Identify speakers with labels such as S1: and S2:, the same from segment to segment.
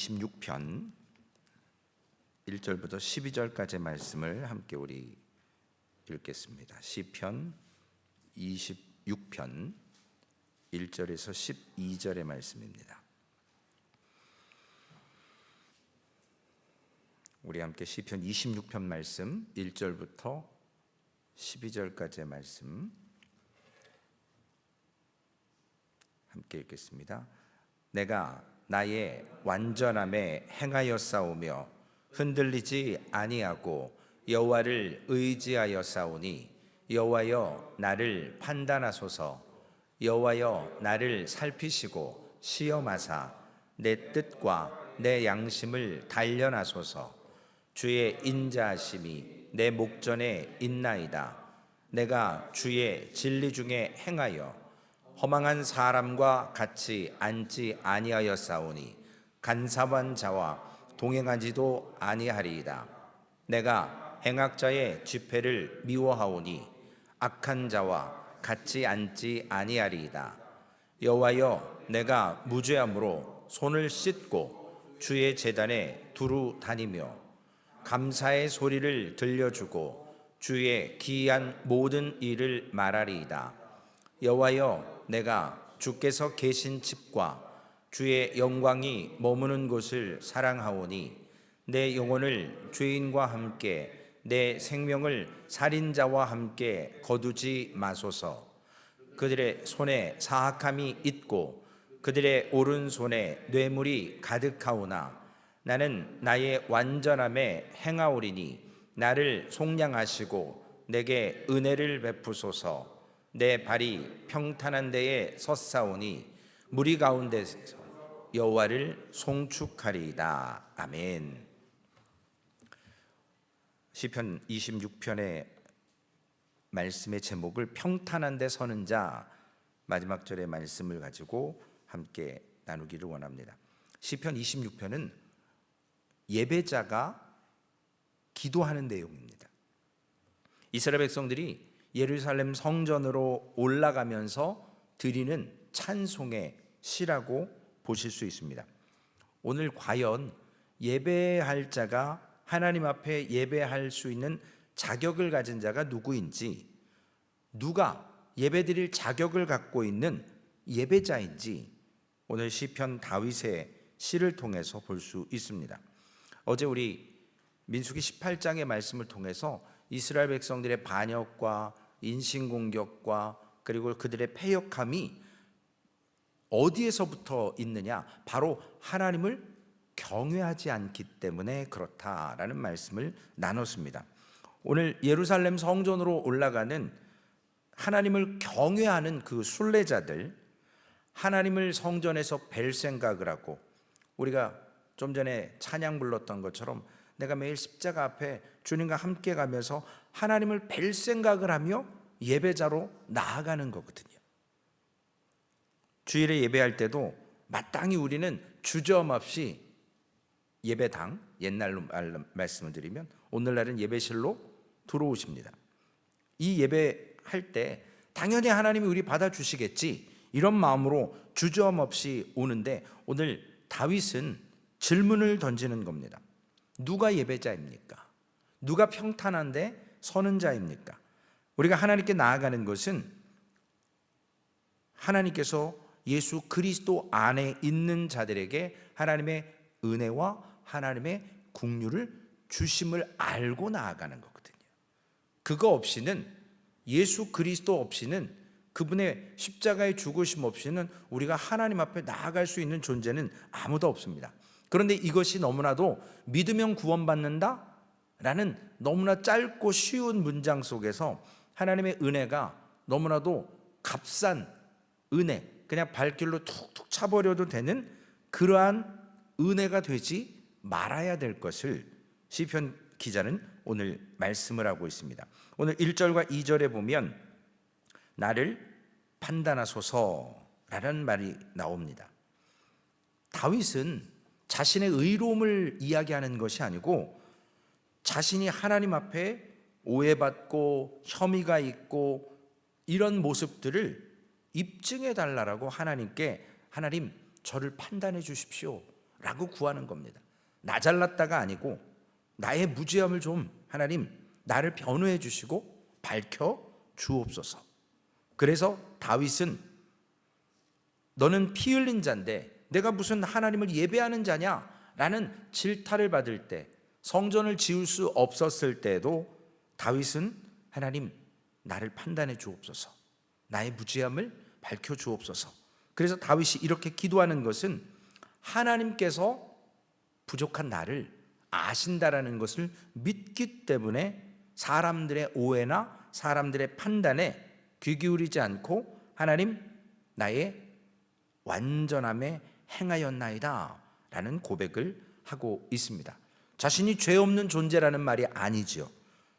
S1: 26편 1절부터 12절까지의 말씀을 함께 우리 읽겠습니다. 시편 26편 1절에서 12절의 말씀입니다. 우리 함께 시편 26편 말씀 1절부터 12절까지의 말씀 함께 읽겠습니다. 내가 나의 완전함에 행하여 싸우며 흔들리지 아니하고 여호와를 의지하여 싸우니 여호와여 나를 판단하소서. 여호와여 나를 살피시고 시험하사 내 뜻과 내 양심을 단련하소서. 주의 인자하심이 내 목전에 있나이다. 내가 주의 진리 중에 행하여 허망한 사람과 같이 앉지 아니하여 싸우니 간사한 자와 동행하지도 아니하리이다. 내가 행악자의 집회를 미워하오니 악한 자와 같이 앉지 아니하리이다. 여호와여 내가 무죄함으로 손을 씻고 주의 제단에 두루 다니며 감사의 소리를 들려주고 주의 기이한 모든 일을 말하리이다. 여호와여 내가 주께서 계신 집과 주의 영광이 머무는 곳을 사랑하오니 내 영혼을 죄인과 함께 내 생명을 살인자와 함께 거두지 마소서. 그들의 손에 사악함이 있고 그들의 오른손에 뇌물이 가득하오나 나는 나의 완전함에 행하오리니 나를 속량하시고 내게 은혜를 베푸소서. 내 발이 평탄한 데에 섰사오니 무리 가운데서 여호와를 송축하리이다. 아멘. 시편 26편의 말씀의 제목을 평탄한 데 서는 자, 마지막 절의 말씀을 가지고 함께 나누기를 원합니다. 시편 26편은 예배자가 기도하는 내용입니다. 이스라엘 백성들이 예루살렘 성전으로 올라가면서 드리는 찬송의 시라고 보실 수 있습니다. 오늘 과연 예배할 자가 하나님 앞에 예배할 수 있는 자격을 가진 자가 누구인지, 누가 예배드릴 자격을 갖고 있는 예배자인지 오늘 시편 다윗의 시를 통해서 볼 수 있습니다. 어제 우리 민수기 18장의 말씀을 통해서 이스라엘 백성들의 반역과 인신공격과 그리고 그들의 패역함이 어디에서부터 있느냐? 바로 하나님을 경외하지 않기 때문에 그렇다라는 말씀을 나눴습니다. 오늘 예루살렘 성전으로 올라가는 하나님을 경외하는 그 순례자들, 하나님을 성전에서 뵐 생각을 하고, 우리가 좀 전에 찬양 불렀던 것처럼 내가 매일 십자가 앞에 주님과 함께 가면서 하나님을 뵐 생각을 하며 예배자로 나아가는 거거든요. 주일에 예배할 때도 마땅히 우리는 주저없이 예배당, 옛날로 말씀을 드리면 오늘날은 예배실로 들어오십니다. 이 예배할 때 당연히 하나님이 우리 받아주시겠지, 이런 마음으로 주저없이 오는데 오늘 다윗은 질문을 던지는 겁니다. 누가 예배자입니까? 누가 평탄한데 서는 자입니까? 우리가 하나님께 나아가는 것은 하나님께서 예수 그리스도 안에 있는 자들에게 하나님의 은혜와 하나님의 긍휼을 주심을 알고 나아가는 거거든요. 그거 없이는, 예수 그리스도 없이는, 그분의 십자가의 죽으심 없이는 우리가 하나님 앞에 나아갈 수 있는 존재는 아무도 없습니다. 그런데 이것이 너무나도 믿으면 구원받는다 라는 너무나 짧고 쉬운 문장 속에서 하나님의 은혜가 너무나도 값싼 은혜, 그냥 발길로 툭툭 차버려도 되는 그러한 은혜가 되지 말아야 될 것을 시편 기자는 오늘 말씀을 하고 있습니다. 오늘 1절과 2절에 보면 나를 판단하소서라는 말이 나옵니다. 다윗은 자신의 의로움을 이야기하는 것이 아니고 자신이 하나님 앞에 오해받고 혐의가 있고 이런 모습들을 입증해 달라고 하나님께, 하나님 저를 판단해 주십시오 라고 구하는 겁니다. 나 잘났다가 아니고 나의 무죄함을 좀 하나님 나를 변호해 주시고 밝혀 주옵소서. 그래서 다윗은 너는 피 흘린 자인데 내가 무슨 하나님을 예배하는 자냐 라는 질타를 받을 때, 성전을 지을 수 없었을 때에도 다윗은 하나님 나를 판단해 주옵소서, 나의 무죄함을 밝혀 주옵소서. 그래서 다윗이 이렇게 기도하는 것은 하나님께서 부족한 나를 아신다라는 것을 믿기 때문에 사람들의 오해나 사람들의 판단에 귀 기울이지 않고 하나님 나의 완전함에 행하였나이다 라는 고백을 하고 있습니다. 자신이 죄 없는 존재라는 말이 아니지요.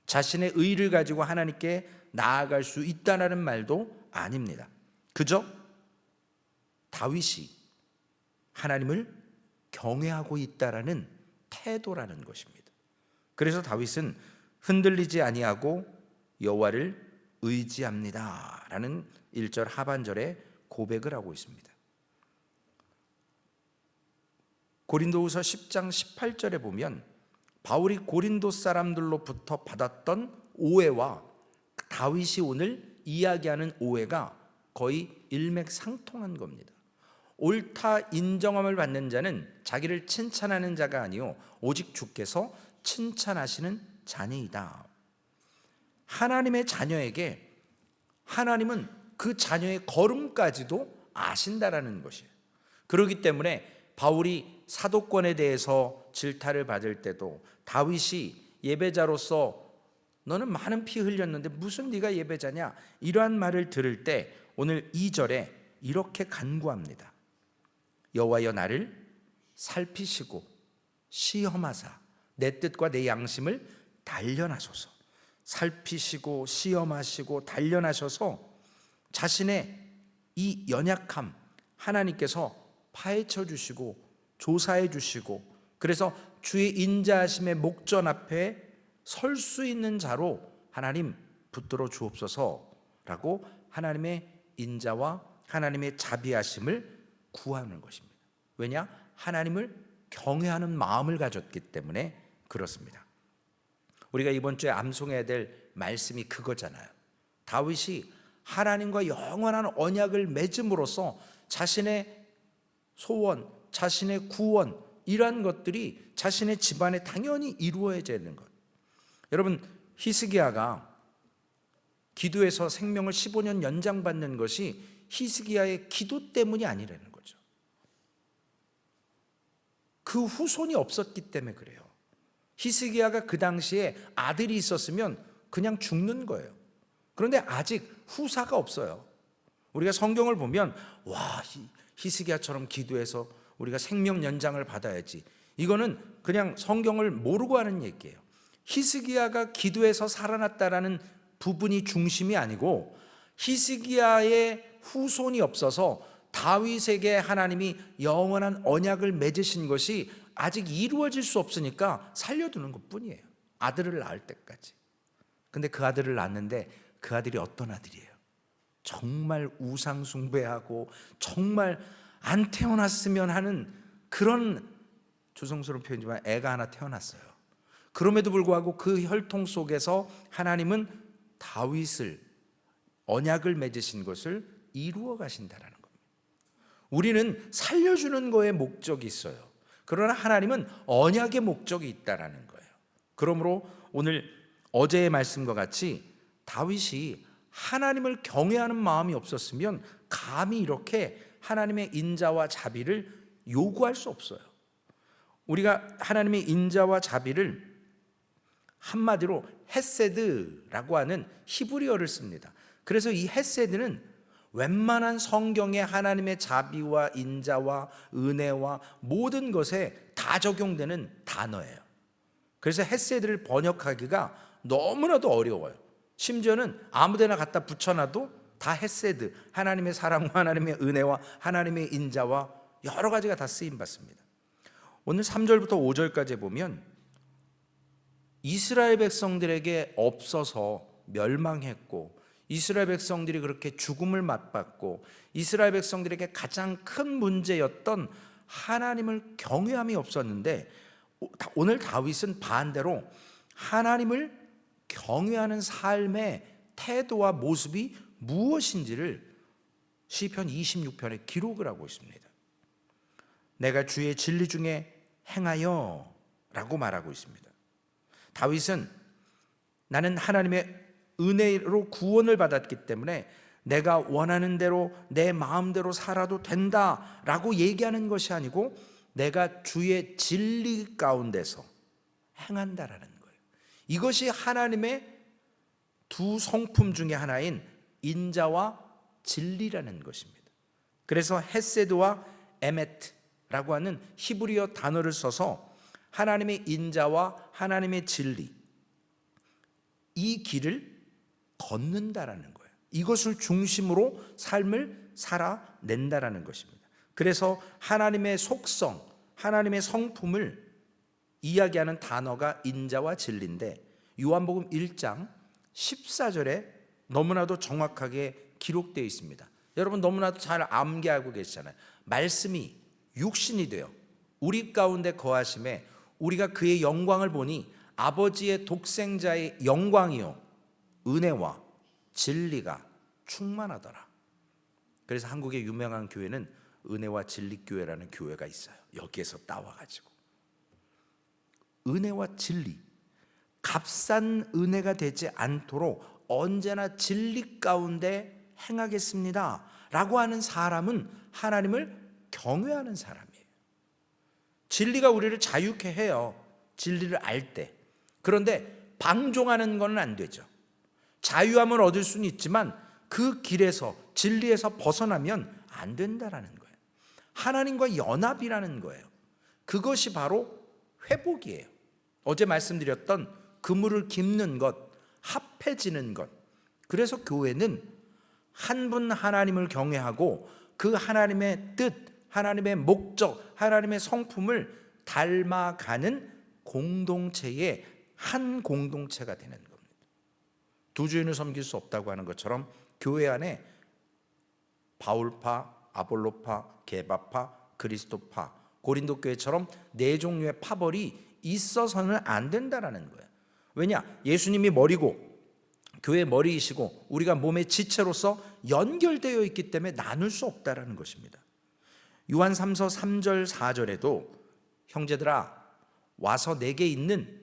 S1: 자신의 의를 가지고 하나님께 나아갈 수 있다라는 말도 아닙니다. 그저 다윗이 하나님을 경외하고 있다라는 태도라는 것입니다. 그래서 다윗은 흔들리지 아니하고 여호와를 의지합니다 라는 1절 하반절에 고백을 하고 있습니다. 고린도후서 10장 18절에 보면 바울이 고린도 사람들로부터 받았던 오해와 다윗이 오늘 이야기하는 오해가 거의 일맥상통한 겁니다. 옳다 인정함을 받는 자는 자기를 칭찬하는 자가 아니요 오직 주께서 칭찬하시는 자녀이다. 하나님의 자녀에게 하나님은 그 자녀의 걸음까지도 아신다라는 것이에요. 그렇기 때문에 바울이 사도권에 대해서 질타를 받을 때도 다윗이 예배자로서 너는 많은 피 흘렸는데 무슨 네가 예배자냐 이러한 말을 들을 때 오늘 2절에 이렇게 간구합니다. 여호와여 나를 살피시고 시험하사 내 뜻과 내 양심을 단련하소서. 살피시고 시험하시고 단련하셔서 자신의 이 연약함 하나님께서 파헤쳐 주시고 조사해 주시고, 그래서 주의 인자하심의 목전 앞에 설 수 있는 자로 하나님 붙들어 주옵소서라고 하나님의 인자와 하나님의 자비하심을 구하는 것입니다. 왜냐? 하나님을 경외하는 마음을 가졌기 때문에 그렇습니다. 우리가 이번 주에 암송해야 될 말씀이 그거잖아요. 다윗이 하나님과 영원한 언약을 맺음으로써 자신의 소원, 자신의 구원 이러한 것들이 자신의 집안에 당연히 이루어져야 되는 것. 여러분, 히스기야가 기도에서 생명을 15년 연장받는 것이 히스기야의 기도 때문이 아니라는 거죠. 그 후손이 없었기 때문에 그래요. 히스기야가 그 당시에 아들이 있었으면 그냥 죽는 거예요. 그런데 아직 후사가 없어요. 우리가 성경을 보면 와, 히스기야처럼 기도해서 우리가 생명 연장을 받아야지, 이거는 그냥 성경을 모르고 하는 얘기예요. 히스기야가 기도해서 살아났다라는 부분이 중심이 아니고 히스기야의 후손이 없어서 다윗에게 하나님이 영원한 언약을 맺으신 것이 아직 이루어질 수 없으니까 살려두는 것뿐이에요. 아들을 낳을 때까지. 근데 그 아들을 낳았는데 그 아들이 어떤 아들이에요? 정말 우상 숭배하고 정말 안 태어났으면 하는 그런, 조성스러운 표현이지만 애가 하나 태어났어요. 그럼에도 불구하고 그 혈통 속에서 하나님은 다윗을 언약을 맺으신 것을 이루어 가신다라는 겁니다. 우리는 살려주는 거에 목적이 있어요. 그러나 하나님은 언약의 목적이 있다라는 거예요. 그러므로 오늘 어제의 말씀과 같이 다윗이 하나님을 경외하는 마음이 없었으면 감히 이렇게 하나님의 인자와 자비를 요구할 수 없어요. 우리가 하나님의 인자와 자비를 한마디로 헤세드라고 하는 히브리어를 씁니다. 그래서 이 헤세드는 웬만한 성경에 하나님의 자비와 인자와 은혜와 모든 것에 다 적용되는 단어예요. 그래서 헤세드를 번역하기가 너무나도 어려워요. 심지어는 아무데나 갖다 붙여놔도 다 헤세드, 하나님의 사랑과 하나님의 은혜와 하나님의 인자와 여러 가지가 다 쓰임받습니다. 오늘 3절부터 5절까지 보면 이스라엘 백성들에게 없어서 멸망했고, 이스라엘 백성들이 그렇게 죽음을 맞받고, 이스라엘 백성들에게 가장 큰 문제였던 하나님을 경외함이 없었는데, 오늘 다윗은 반대로 하나님을 경외하는 삶의 태도와 모습이 무엇인지를 시편 26편에 기록을 하고 있습니다. 내가 주의 진리 중에 행하여 라고 말하고 있습니다. 다윗은 나는 하나님의 은혜로 구원을 받았기 때문에 내가 원하는 대로 내 마음대로 살아도 된다 라고 얘기하는 것이 아니고 내가 주의 진리 가운데서 행한다라는 거예요. 이것이 하나님의 두 성품 중에 하나인 인자와 진리라는 것입니다. 그래서 헤세드와 에메트라고 하는 히브리어 단어를 써서 하나님의 인자와 하나님의 진리, 이 길을 걷는다라는 거예요. 이것을 중심으로 삶을 살아낸다라는 것입니다. 그래서 하나님의 속성, 하나님의 성품을 이야기하는 단어가 인자와 진리인데, 요한복음 1장 14절에 너무나도 정확하게 기록되어 있습니다. 여러분 너무나도 잘 암기하고 계시잖아요. 말씀이 육신이 되어 우리 가운데 거하심에 우리가 그의 영광을 보니 아버지의 독생자의 영광이요 은혜와 진리가 충만하더라. 그래서 한국의 유명한 교회는 은혜와 진리교회라는 교회가 있어요. 여기에서 따와가지고 은혜와 진리, 값싼 은혜가 되지 않도록 언제나 진리 가운데 행하겠습니다 라고 하는 사람은 하나님을 경외하는 사람이에요. 진리가 우리를 자유케 해요. 진리를 알 때. 그런데 방종하는 건 안 되죠. 자유함을 얻을 수는 있지만 그 길에서, 진리에서 벗어나면 안 된다라는 거예요. 하나님과 연합이라는 거예요. 그것이 바로 회복이에요. 어제 말씀드렸던 그물을 깁는 것, 합해지는 것. 그래서 교회는 한 분 하나님을 경외하고 그 하나님의 뜻, 하나님의 목적, 하나님의 성품을 닮아가는 공동체의 한 공동체가 되는 겁니다. 두 주인을 섬길 수 없다고 하는 것처럼 교회 안에 바울파, 아볼로파, 게바파, 그리스도파, 고린도 교회처럼 네 종류의 파벌이 있어서는 안 된다라는 거예요. 왜냐? 예수님이 머리고 교회 머리이시고 우리가 몸의 지체로서 연결되어 있기 때문에 나눌 수 없다라는 것입니다. 요한 3서 3절 4절에도 형제들아 와서 내게 있는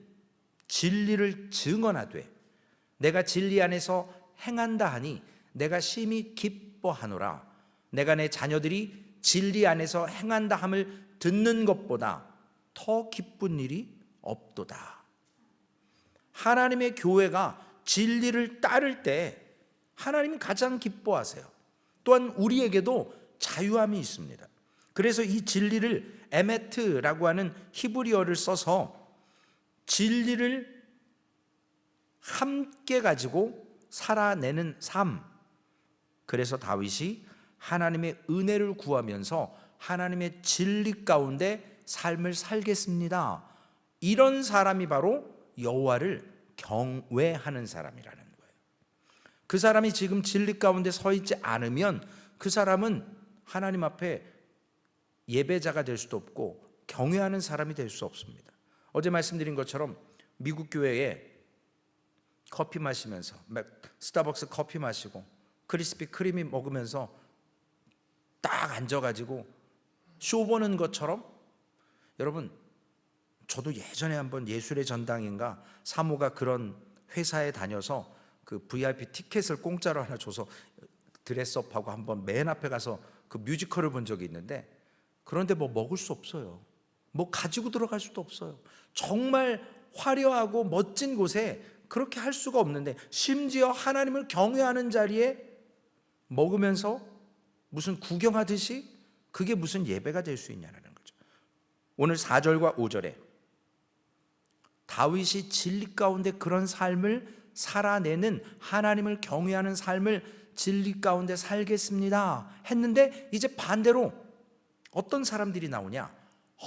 S1: 진리를 증언하되 내가 진리 안에서 행한다 하니 내가 심히 기뻐하노라. 내가 내 자녀들이 진리 안에서 행한다 함을 듣는 것보다 더 기쁜 일이 없도다. 하나님의 교회가 진리를 따를 때 하나님이 가장 기뻐하세요. 또한 우리에게도 자유함이 있습니다. 그래서 이 진리를 에메트라고 하는 히브리어를 써서 진리를 함께 가지고 살아내는 삶. 그래서 다윗이 하나님의 은혜를 구하면서 하나님의 진리 가운데 삶을 살겠습니다. 이런 사람이 바로 여호와를 경외하는 사람이라는 거예요. 그 사람이 지금 진리 가운데 서 있지 않으면 그 사람은 하나님 앞에 예배자가 될 수도 없고 경외하는 사람이 될 수 없습니다. 어제 말씀드린 것처럼 미국 교회에 커피 마시면서 스타벅스 커피 마시고 크리스피 크리미 먹으면서 딱 앉아가지고 쇼 보는 것처럼, 여러분 저도 예전에 한번 예술의 전당인가 사모가 그런 회사에 다녀서 그 VIP 티켓을 공짜로 하나 줘서 드레스업하고 한번 맨 앞에 가서 그 뮤지컬을 본 적이 있는데, 그런데 뭐 먹을 수 없어요. 뭐 가지고 들어갈 수도 없어요. 정말 화려하고 멋진 곳에 그렇게 할 수가 없는데, 심지어 하나님을 경외하는 자리에 먹으면서 무슨 구경하듯이 그게 무슨 예배가 될 수 있냐는 거죠. 오늘 4절과 5절에 다윗이 진리 가운데 그런 삶을 살아내는, 하나님을 경외하는 삶을 진리 가운데 살겠습니다 했는데, 이제 반대로 어떤 사람들이 나오냐?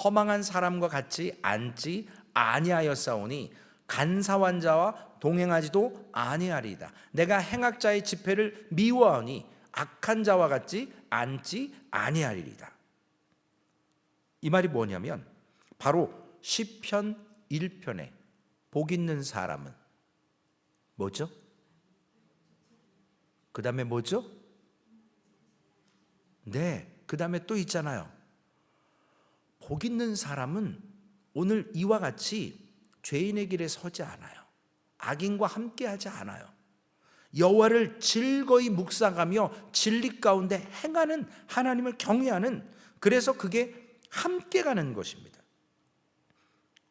S1: 허망한 사람과 같이 앉지 아니하였사오니 간사한 자와 동행하지도 아니하리이다. 내가 행악자의 집회를 미워하니 악한 자와 같이 앉지 아니하리이다. 이 말이 뭐냐면 바로 시편 1편에 복 있는 사람은 뭐죠? 그 다음에 뭐죠? 네, 그 다음에 또 있잖아요. 복 있는 사람은 오늘 이와 같이 죄인의 길에 서지 않아요. 악인과 함께하지 않아요. 여호와를 즐거이 묵상하며 진리 가운데 행하는, 하나님을 경외하는, 그래서 그게 함께 가는 것입니다.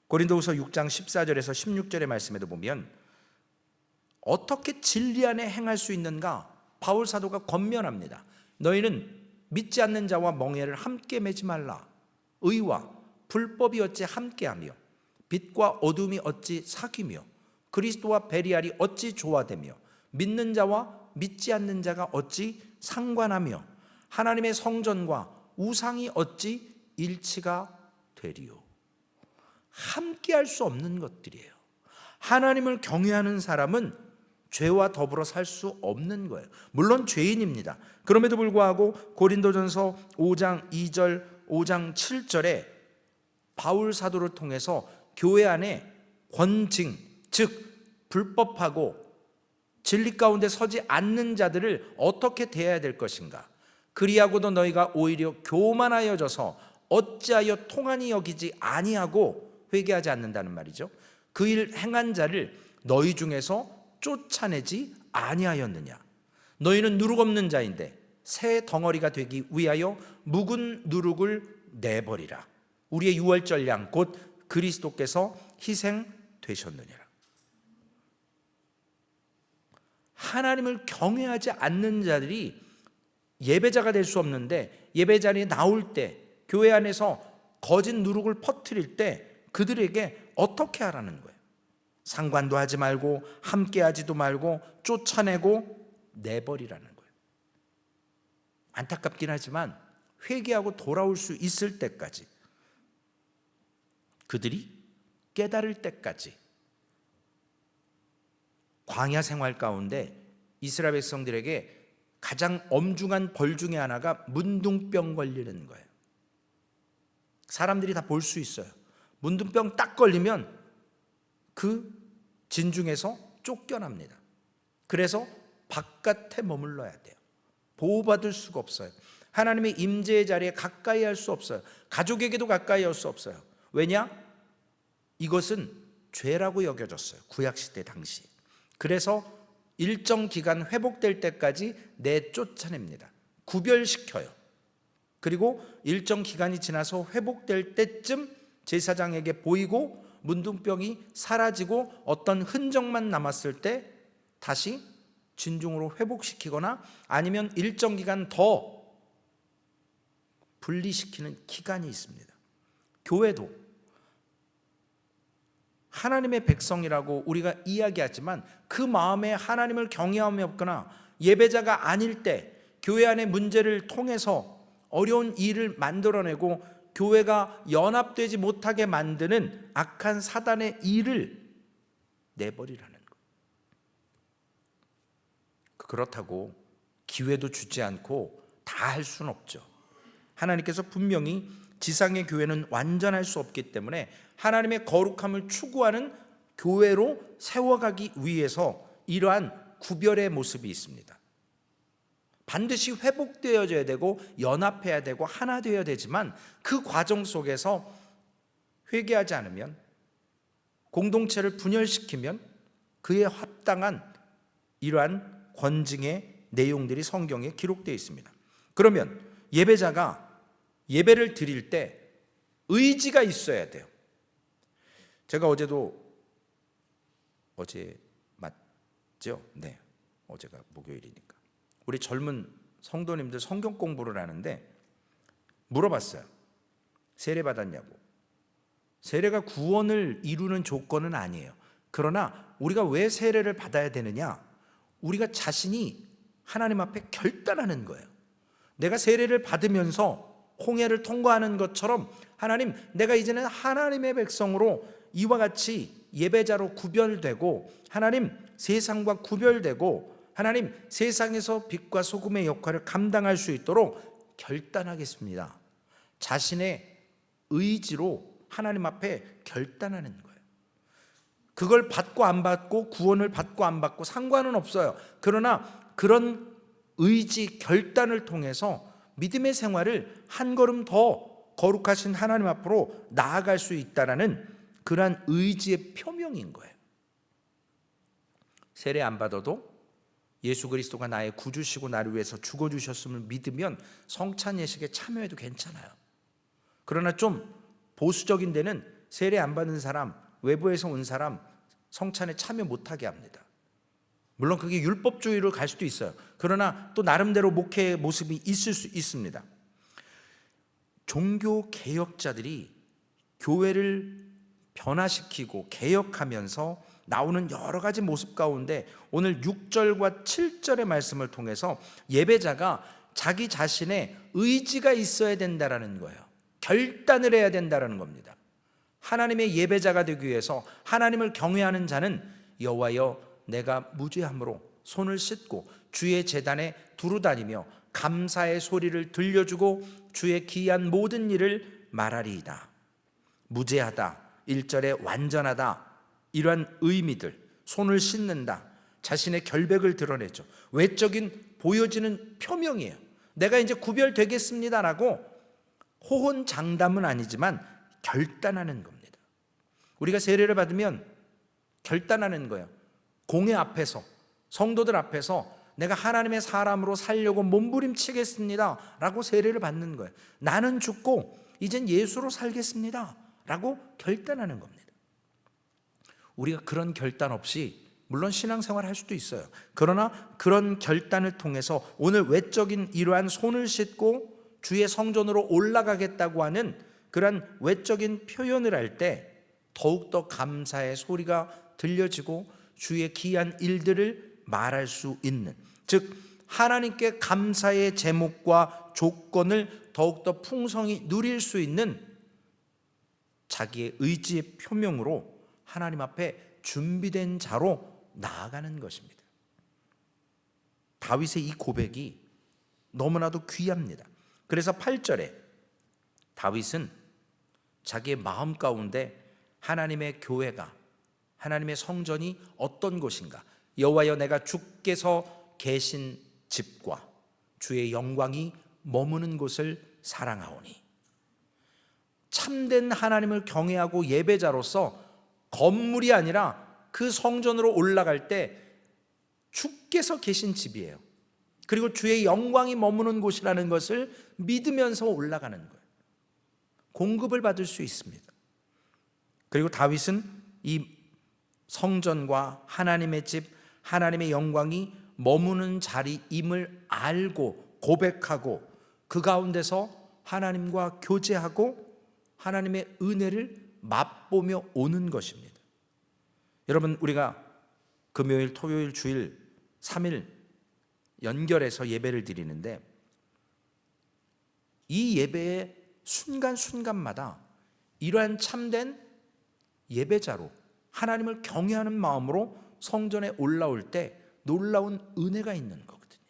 S1: 고린도후서 6장 14절에서 16절의 말씀에도 보면 어떻게 진리 안에 행할 수 있는가 바울 사도가 권면합니다. 너희는 믿지 않는 자와 멍에를 함께 매지 말라. 의와 불법이 어찌 함께하며 빛과 어둠이 어찌 사귀며 그리스도와 베리알이 어찌 조화되며 믿는 자와 믿지 않는 자가 어찌 상관하며 하나님의 성전과 우상이 어찌 일치가 되리요. 함께 할 수 없는 것들이에요. 하나님을 경외하는 사람은 죄와 더불어 살 수 없는 거예요. 물론 죄인입니다. 그럼에도 불구하고 고린도전서 5장 2절, 5장 7절에 바울 사도를 통해서 교회 안에 권징, 즉 불법하고 진리 가운데 서지 않는 자들을 어떻게 대해야 될 것인가. 그리하고도 너희가 오히려 교만하여져서 어찌하여 통한이 여기지 아니하고 회개하지 않는다는 말이죠. 그 일 행한 자를 너희 중에서 쫓아내지 아니하였느냐. 너희는 누룩 없는 자인데 새 덩어리가 되기 위하여 묵은 누룩을 내버리라. 우리의 유월절 양 곧 그리스도께서 희생되셨느니라. 하나님을 경외하지 않는 자들이 예배자가 될 수 없는데, 예배 자리에 나올 때 교회 안에서 거짓 누룩을 퍼뜨릴 때 그들에게 어떻게 하라는 거예요? 상관도 하지 말고 함께 하지도 말고 쫓아내고 내버리라는 거예요. 안타깝긴 하지만 회개하고 돌아올 수 있을 때까지, 그들이 깨달을 때까지 광야 생활 가운데 이스라엘 백성들에게 가장 엄중한 벌 중에 하나가 문둥병 걸리는 거예요. 사람들이 다 볼 수 있어요. 문둥병 딱 걸리면 그 진중에서 쫓겨납니다. 그래서 바깥에 머물러야 돼요. 보호받을 수가 없어요. 하나님의 임재의 자리에 가까이 할 수 없어요. 가족에게도 가까이 할 수 없어요. 왜냐? 이것은 죄라고 여겨졌어요. 구약시대 당시. 그래서 일정 기간 회복될 때까지 내쫓아냅니다. 구별시켜요. 그리고 일정 기간이 지나서 회복될 때쯤 제사장에게 보이고 문둥병이 사라지고 어떤 흔적만 남았을 때 다시 진중으로 회복시키거나 아니면 일정 기간 더 분리시키는 기간이 있습니다. 교회도 하나님의 백성이라고 우리가 이야기하지만 그 마음에 하나님을 경외함이 없거나 예배자가 아닐 때 교회 안의 문제를 통해서 어려운 일을 만들어내고 교회가 연합되지 못하게 만드는 악한 사단의 일을 내버리라는 것. 그렇다고 기회도 주지 않고 다 할 수는 없죠. 하나님께서 분명히 지상의 교회는 완전할 수 없기 때문에 하나님의 거룩함을 추구하는 교회로 세워가기 위해서 이러한 구별의 모습이 있습니다. 반드시 회복되어져야 되고 연합해야 되고 하나 되어야 되지만 그 과정 속에서 회개하지 않으면, 공동체를 분열시키면 그에 합당한 이러한 권징의 내용들이 성경에 기록되어 있습니다. 그러면 예배자가 예배를 드릴 때 의지가 있어야 돼요. 제가 어제 맞죠? 네, 어제가 목요일이니까 우리 젊은 성도님들 성경 공부를 하는데 물어봤어요. 세례 받았냐고. 세례가 구원을 이루는 조건은 아니에요. 그러나 우리가 왜 세례를 받아야 되느냐? 우리가 자신이 하나님 앞에 결단하는 거예요. 내가 세례를 받으면서 홍해를 통과하는 것처럼 하나님, 내가 이제는 하나님의 백성으로 이와 같이 예배자로 구별되고 하나님 세상과 구별되고 하나님 세상에서 빛과 소금의 역할을 감당할 수 있도록 결단하겠습니다. 자신의 의지로 하나님 앞에 결단하는 거예요. 그걸 받고 안 받고, 구원을 받고 안 받고 상관은 없어요. 그러나 그런 의지, 결단을 통해서 믿음의 생활을 한 걸음 더 거룩하신 하나님 앞으로 나아갈 수 있다라는 그러한 의지의 표명인 거예요. 세례 안 받아도 예수 그리스도가 나의 구주시고 나를 위해서 죽어주셨음을 믿으면 성찬 예식에 참여해도 괜찮아요. 그러나 좀 보수적인 데는 세례 안 받는 사람, 외부에서 온 사람 성찬에 참여 못하게 합니다. 물론 그게 율법주의로 갈 수도 있어요. 그러나 또 나름대로 목회의 모습이 있을 수 있습니다. 종교 개혁자들이 교회를 변화시키고 개혁하면서 나오는 여러 가지 모습 가운데 오늘 6절과 7절의 말씀을 통해서 예배자가 자기 자신의 의지가 있어야 된다라는 거예요. 결단을 해야 된다라는 겁니다. 하나님의 예배자가 되기 위해서 하나님을 경외하는 자는 여호와여 내가 무죄함으로 손을 씻고 주의 제단에 두루 다니며 감사의 소리를 들려주고 주의 기이한 모든 일을 말하리이다. 무죄하다, 1절에 완전하다, 이러한 의미들, 손을 씻는다, 자신의 결백을 드러내죠. 외적인 보여지는 표명이에요. 내가 이제 구별되겠습니다라고 호언장담은 아니지만 결단하는 겁니다. 우리가 세례를 받으면 결단하는 거예요. 공회 앞에서, 성도들 앞에서 내가 하나님의 사람으로 살려고 몸부림치겠습니다 라고 세례를 받는 거예요. 나는 죽고 이젠 예수로 살겠습니다 라고 결단하는 겁니다. 우리가 그런 결단 없이 물론 신앙생활 할 수도 있어요. 그러나 그런 결단을 통해서 오늘 외적인 이러한 손을 씻고 주의 성전으로 올라가겠다고 하는 그러한 외적인 표현을 할 때 더욱더 감사의 소리가 들려지고 주의 기이한 일들을 말할 수 있는, 즉 하나님께 감사의 제목과 조건을 더욱더 풍성히 누릴 수 있는 자기의 의지의 표명으로 하나님 앞에 준비된 자로 나아가는 것입니다. 다윗의 이 고백이 너무나도 귀합니다. 그래서 8절에 다윗은 자기의 마음 가운데 하나님의 교회가, 하나님의 성전이 어떤 곳인가, 여호와여 내가 주께서 계신 집과 주의 영광이 머무는 곳을 사랑하오니, 참된 하나님을 경외하고 예배자로서 건물이 아니라 그 성전으로 올라갈 때 주께서 계신 집이에요. 그리고 주의 영광이 머무는 곳이라는 것을 믿으면서 올라가는 거예요. 공급을 받을 수 있습니다. 그리고 다윗은 이 성전과 하나님의 집, 하나님의 영광이 머무는 자리임을 알고 고백하고 그 가운데서 하나님과 교제하고 하나님의 은혜를 맛보며 오는 것입니다. 여러분, 우리가 금요일, 토요일, 주일 3일 연결해서 예배를 드리는데 이 예배의 순간순간마다 이러한 참된 예배자로 하나님을 경외하는 마음으로 성전에 올라올 때 놀라운 은혜가 있는 거거든요.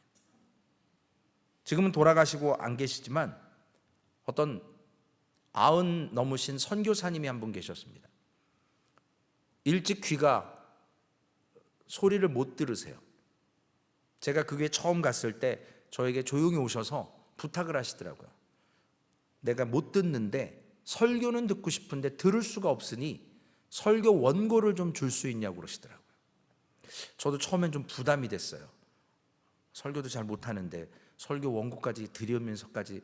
S1: 지금은 돌아가시고 안 계시지만 어떤 90 넘으신 선교사님이 한 분 계셨습니다. 일찍 귀가 소리를 못 들으세요. 제가 그 교회 처음 갔을 때 저에게 조용히 오셔서 부탁을 하시더라고요. 내가 못 듣는데 설교는 듣고 싶은데 들을 수가 없으니 설교 원고를 좀 줄 수 있냐고 그러시더라고요. 저도 처음엔 좀 부담이 됐어요. 설교도 잘 못하는데 설교 원고까지 들으면서까지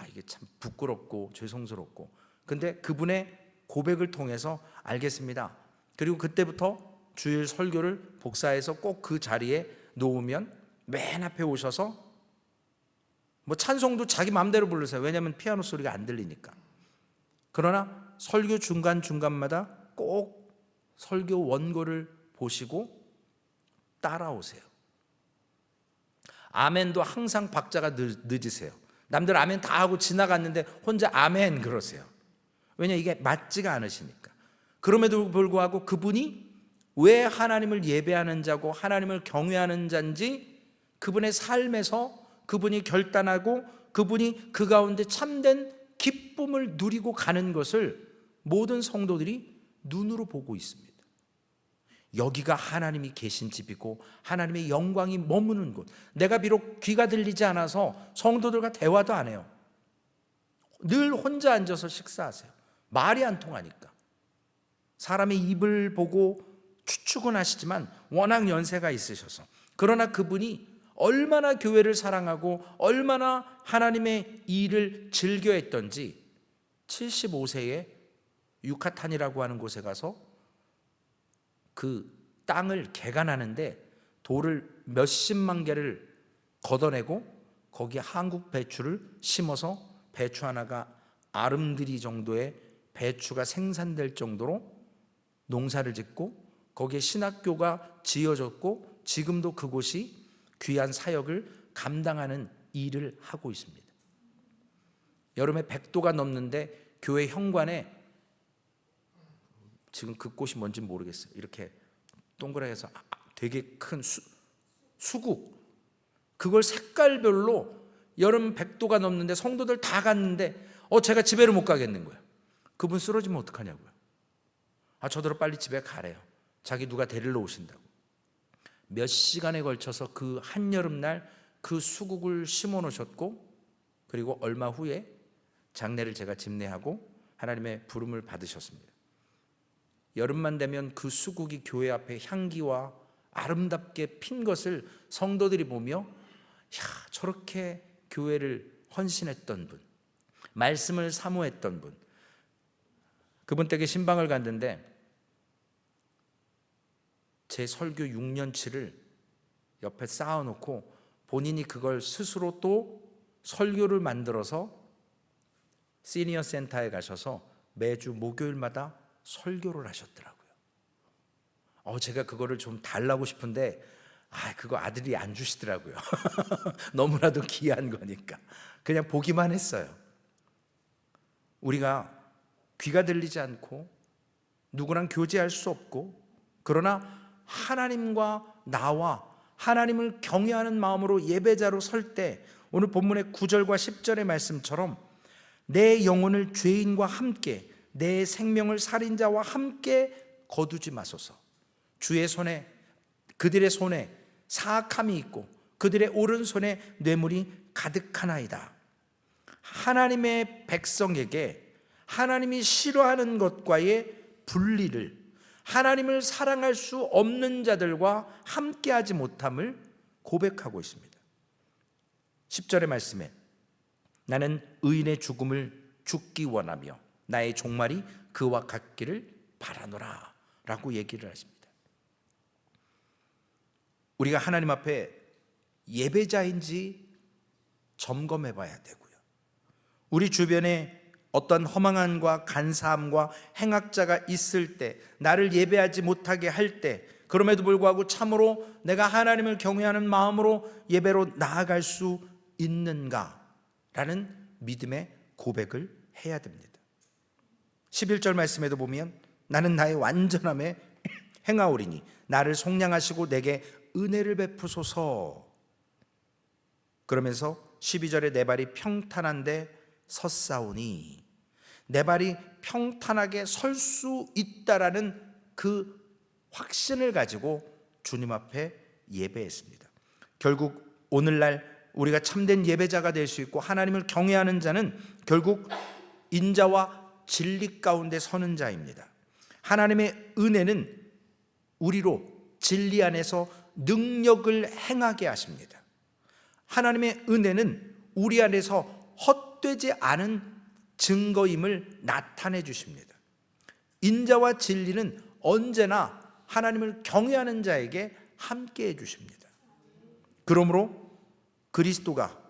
S1: 이게 참 부끄럽고 죄송스럽고, 근데 그분의 고백을 통해서 알겠습니다. 그리고 그때부터 주일 설교를 복사해서 꼭 그 자리에 놓으면 맨 앞에 오셔서 뭐 찬송도 자기 마음대로 부르세요. 왜냐하면 피아노 소리가 안 들리니까. 그러나 설교 중간중간마다 꼭 설교 원고를 보시고 따라오세요. 아멘도 항상 박자가 늦으세요. 남들 아멘 다 하고 지나갔는데 혼자 아멘 그러세요. 왜냐, 이게 맞지가 않으시니까. 그럼에도 불구하고 그분이 왜 하나님을 예배하는 자고 하나님을 경외하는 자인지 그분의 삶에서 그분이 결단하고 그분이 그 가운데 참된 기쁨을 누리고 가는 것을 모든 성도들이 눈으로 보고 있습니다. 여기가 하나님이 계신 집이고 하나님의 영광이 머무는 곳. 내가 비록 귀가 들리지 않아서 성도들과 대화도 안 해요. 늘 혼자 앉아서 식사하세요. 말이 안 통하니까. 사람의 입을 보고 추측은 하시지만 워낙 연세가 있으셔서. 그러나 그분이 얼마나 교회를 사랑하고 얼마나 하나님의 일을 즐겨했던지 75세에 유카탄이라고 하는 곳에 가서 그 땅을 개간하는데 돌을 몇십만 개를 걷어내고 거기에 한국 배추를 심어서 배추 하나가 아름드리 정도의 배추가 생산될 정도로 농사를 짓고 거기에 신학교가 지어졌고 지금도 그곳이 귀한 사역을 감당하는 일을 하고 있습니다. 여름에 100도가 넘는데 교회 현관에 지금 그 꽃이 뭔지 모르겠어요. 이렇게 동그랗게 해서 되게 큰 수국, 그걸 색깔별로 여름 100도가 넘는데 성도들 다 갔는데 제가 집에를 못 가겠는 거예요. 그분 쓰러지면 어떡하냐고요. 저더러 빨리 집에 가래요. 자기 누가 데리러 오신다고. 몇 시간에 걸쳐서 그 한여름날 그 수국을 심어 놓으셨고, 그리고 얼마 후에 장례를 제가 집례하고 하나님의 부름을 받으셨습니다. 여름만 되면 그 수국이 교회 앞에 향기와 아름답게 핀 것을 성도들이 보며 저렇게 교회를 헌신했던 분, 말씀을 사모했던 분, 그분 댁에 신방을 갔는데 제 설교 6년치를 옆에 쌓아놓고 본인이 그걸 스스로 또 설교를 만들어서 시니어 센터에 가셔서 매주 목요일마다 설교를 하셨더라고요. 제가 그거를 좀 달라고 싶은데 그거 아들이 안 주시더라고요. 너무나도 귀한 거니까 그냥 보기만 했어요. 우리가 귀가 들리지 않고 누구랑 교제할 수 없고, 그러나 하나님과 나와 하나님을 경외하는 마음으로 예배자로 설 때, 오늘 본문의 9절과 10절의 말씀처럼 내 영혼을 죄인과 함께, 내 생명을 살인자와 함께 거두지 마소서. 주의 손에, 그들의 손에 사악함이 있고 그들의 오른손에 뇌물이 가득하나이다. 하나님의 백성에게 하나님이 싫어하는 것과의 분리를, 하나님을 사랑할 수 없는 자들과 함께하지 못함을 고백하고 있습니다. 10절의 말씀에 나는 의인의 죽음을 죽기 원하며 나의 종말이 그와 같기를 바라노라 라고 얘기를 하십니다. 우리가 하나님 앞에 예배자인지 점검해 봐야 되고요. 우리 주변에 어떤 허망함과 간사함과 행악자가 있을 때, 나를 예배하지 못하게 할 때, 그럼에도 불구하고 참으로 내가 하나님을 경외하는 마음으로 예배로 나아갈 수 있는가라는 믿음의 고백을 해야 됩니다. 11절 말씀에도 보면 나는 나의 완전함에 행하오리니 나를 속량하시고 내게 은혜를 베푸소서. 그러면서 12절에 내 발이 평탄한데 섰사오니, 내 발이 평탄하게 설 수 있다라는 그 확신을 가지고 주님 앞에 예배했습니다. 결국 오늘날 우리가 참된 예배자가 될 수 있고 하나님을 경외하는 자는 결국 인자와 진리 가운데 서는 자입니다. 하나님의 은혜는 우리로 진리 안에서 능력을 행하게 하십니다. 하나님의 은혜는 우리 안에서 헛되지 않은 증거임을 나타내 주십니다. 인자와 진리는 언제나 하나님을 경외하는 자에게 함께 해 주십니다. 그러므로 그리스도가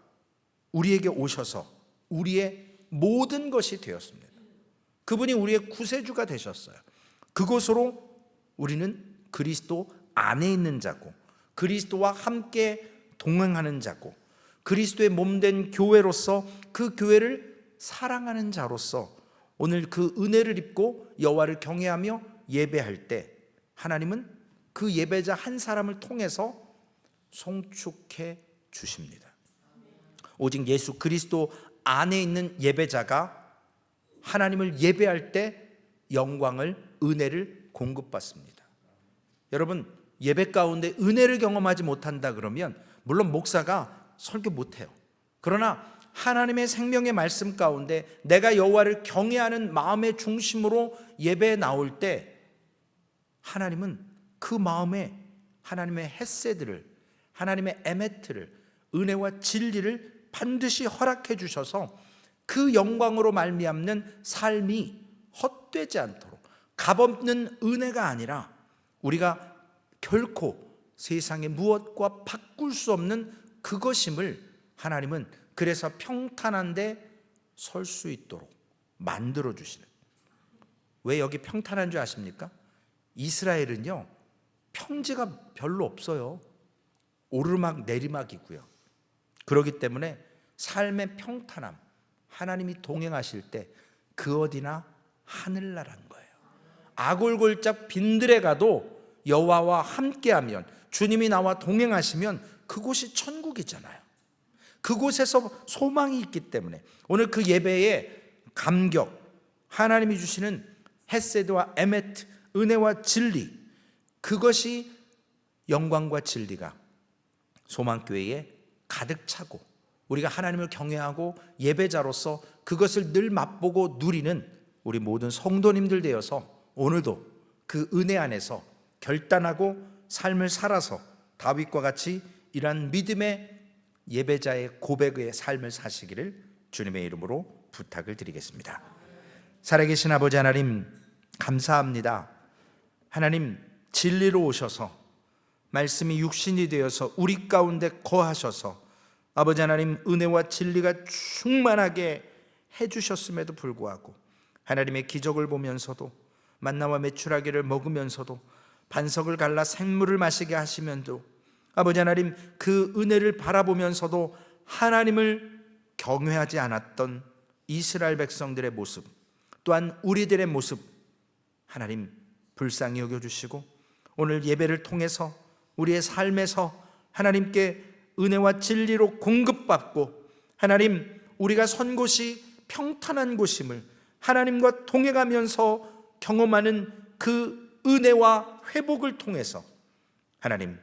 S1: 우리에게 오셔서 우리의 모든 것이 되었습니다. 그분이 우리의 구세주가 되셨어요. 그것으로 우리는 그리스도 안에 있는 자고, 그리스도와 함께 동행하는 자고, 그리스도의 몸된 교회로서 그 교회를 사랑하는 자로서 오늘 그 은혜를 입고 여호와를 경외하며 예배할 때 하나님은 그 예배자 한 사람을 통해서 송축해 주십니다. 오직 예수 그리스도 안에 있는 예배자가 하나님을 예배할 때 영광을, 은혜를 공급받습니다. 여러분, 예배 가운데 은혜를 경험하지 못한다 그러면 물론 목사가 설교 못해요. 그러나 하나님의 생명의 말씀 가운데 내가 여호와를 경외하는 마음의 중심으로 예배에 나올 때 하나님은 그 마음에 하나님의 헷세드를, 하나님의 에메트를, 은혜와 진리를 반드시 허락해 주셔서 그 영광으로 말미암는 삶이 헛되지 않도록, 값없는 은혜가 아니라 우리가 결코 세상의 무엇과 바꿀 수 없는 그것임을 하나님은 그래서 평탄한데 설 수 있도록 만들어 주시는. 왜 여기 평탄한 줄 아십니까? 이스라엘은요, 평지가 별로 없어요. 오르막 내리막이고요. 그렇기 때문에 삶의 평탄함, 하나님이 동행하실 때 그 어디나 하늘나라인 거예요. 아골골짝 빈들에 가도 여호와와 함께하면, 주님이 나와 동행하시면 그곳이 천국이잖아요. 그곳에서 소망이 있기 때문에 오늘 그 예배의 감격, 하나님이 주시는 헷세드와 에메트, 은혜와 진리, 그것이 영광과 진리가 소망교회에 가득 차고 우리가 하나님을 경외하고 예배자로서 그것을 늘 맛보고 누리는 우리 모든 성도님들 되어서 오늘도 그 은혜 안에서 결단하고 삶을 살아서 다윗과 같이 이러한 믿음의 예배자의 고백의 삶을 사시기를 주님의 이름으로 부탁을 드리겠습니다. 살아계신 아버지 하나님, 감사합니다. 하나님, 진리로 오셔서 말씀이 육신이 되어서 우리 가운데 거하셔서 아버지 하나님, 은혜와 진리가 충만하게 해주셨음에도 불구하고 하나님의 기적을 보면서도 만나와 메추라기를 먹으면서도 반석을 갈라 생물을 마시게 하시면도 아버지 하나님, 그 은혜를 바라보면서도 하나님을 경외하지 않았던 이스라엘 백성들의 모습, 또한 우리들의 모습 하나님 불쌍히 여겨주시고 오늘 예배를 통해서 우리의 삶에서 하나님께 은혜와 진리로 공급받고 하나님, 우리가 선 곳이 평탄한 곳임을 하나님과 동행하면서 경험하는 그 은혜와 회복을 통해서 하나님,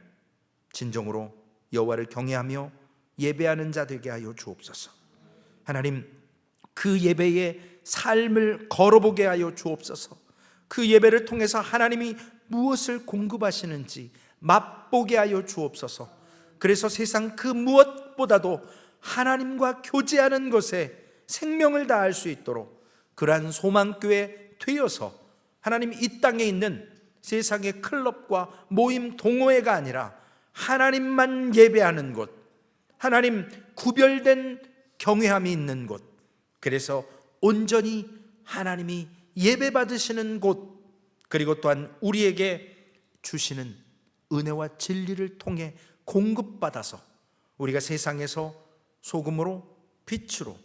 S1: 진정으로 여호와를 경외하며 예배하는 자 되게 하여 주옵소서. 하나님, 그 예배의 삶을 걸어보게 하여 주옵소서. 그 예배를 통해서 하나님이 무엇을 공급하시는지 맛보게 하여 주옵소서. 그래서 세상 그 무엇보다도 하나님과 교제하는 것에 생명을 다할 수 있도록 그러한 소망교회 되어서 하나님, 이 땅에 있는 세상의 클럽과 모임 동호회가 아니라 하나님만 예배하는 곳, 하나님 구별된 경외함이 있는 곳, 그래서 온전히 하나님이 예배받으시는 곳, 그리고 또한 우리에게 주시는 은혜와 진리를 통해 공급받아서 우리가 세상에서 소금으로 빛으로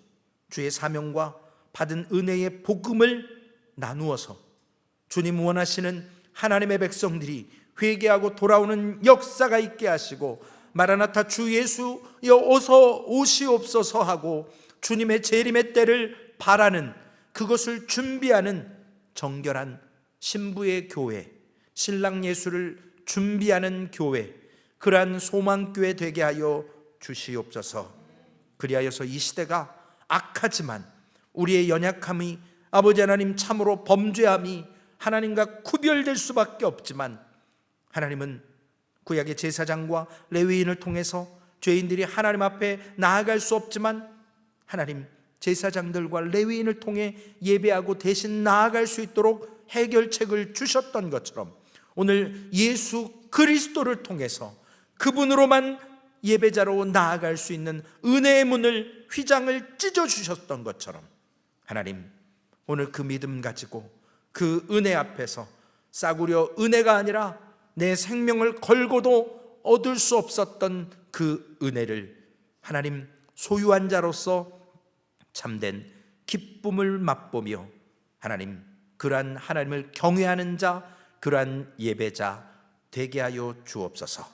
S1: 주의 사명과 받은 은혜의 복음을 나누어서 주님 원하시는 하나님의 백성들이 회개하고 돌아오는 역사가 있게 하시고 마라나타 주 예수여 어서 오시옵소서 하고 주님의 재림의 때를 바라는, 그것을 준비하는 정결한 신부의 교회, 신랑 예수를 준비하는 교회, 그러한 소망교회 되게 하여 주시옵소서. 그리하여서 이 시대가 악하지만 우리의 연약함이 아버지 하나님 참으로 범죄함이 하나님과 구별될 수밖에 없지만 하나님은 구약의 제사장과 레위인을 통해서 죄인들이 하나님 앞에 나아갈 수 없지만 하나님, 제사장들과 레위인을 통해 예배하고 대신 나아갈 수 있도록 해결책을 주셨던 것처럼 오늘 예수 그리스도를 통해서 그분으로만 예배자로 나아갈 수 있는 은혜의 문을, 휘장을 찢어주셨던 것처럼 하나님, 오늘 그 믿음 가지고 그 은혜 앞에서 싸구려 은혜가 아니라 내 생명을 걸고도 얻을 수 없었던 그 은혜를 하나님 소유한 자로서 참된 기쁨을 맛보며 하나님, 그러한 하나님을 경외하는 자, 그러한 예배자 되게 하여 주옵소서.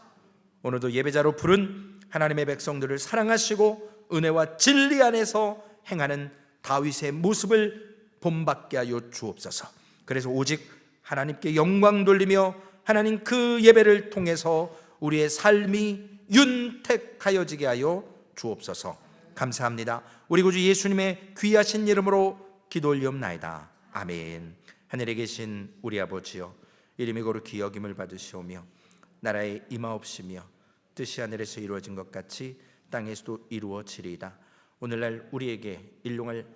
S1: 오늘도 예배자로 부른 하나님의 백성들을 사랑하시고 은혜와 진리 안에서 행하는 다윗의 모습을 본받게 하여 주옵소서. 그래서 오직 하나님께 영광 돌리며 하나님 그 예배를 통해서 우리의 삶이 윤택하여지게 하여 주옵소서. 감사합니다. 우리 구주 예수님의 귀하신 이름으로 기도 올리옵나이다. 아멘. 하늘에 계신 우리 아버지여, 이름이 거룩히 여김을 받으시오며 나라에 임하옵시며 뜻이 하늘에서 이루어진 것 같이 땅에서도 이루어지리이다. 오늘날 우리에게 일용할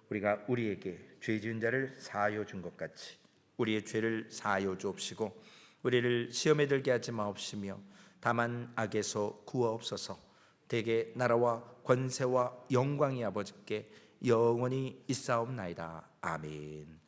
S1: 우리가 우리에게 죄 지은 자를 사하여 준 것 같이 우리의 죄를 사하여 주옵시고 우리를 시험에 들게 하지 마옵시며 다만 악에서 구하옵소서. 대개 나라와 권세와 영광이 아버지께 영원히 있사옵나이다. 아멘.